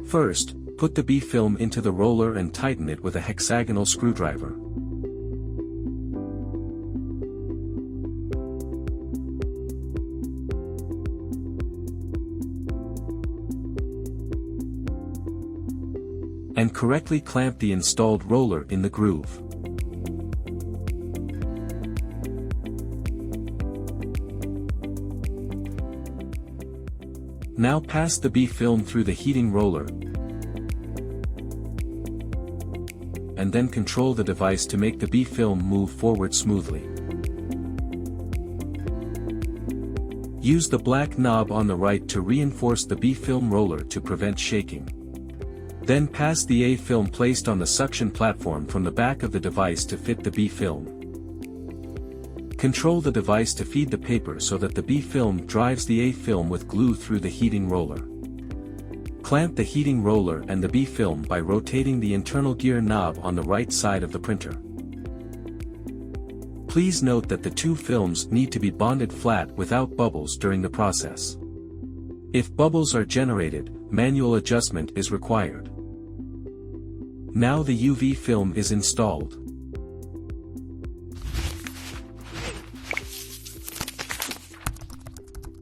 First, put the B film into the roller and tighten it with a hexagonal screwdriver. And correctly clamp the installed roller in the groove. Now pass the B film through the heating roller, and then control the device to make the B film move forward smoothly. Use the black knob on the right to reinforce the B film roller to prevent shaking. Then pass the A film placed on the suction platform from the back of the device to fit the B film. Control the device to feed the paper so that the B film drives the A film with glue through the heating roller. Clamp the heating roller and the B film by rotating the internal gear knob on the right side of the printer. Please note that the two films need to be bonded flat without bubbles during the process. If bubbles are generated, manual adjustment is required. Now the UV film is installed.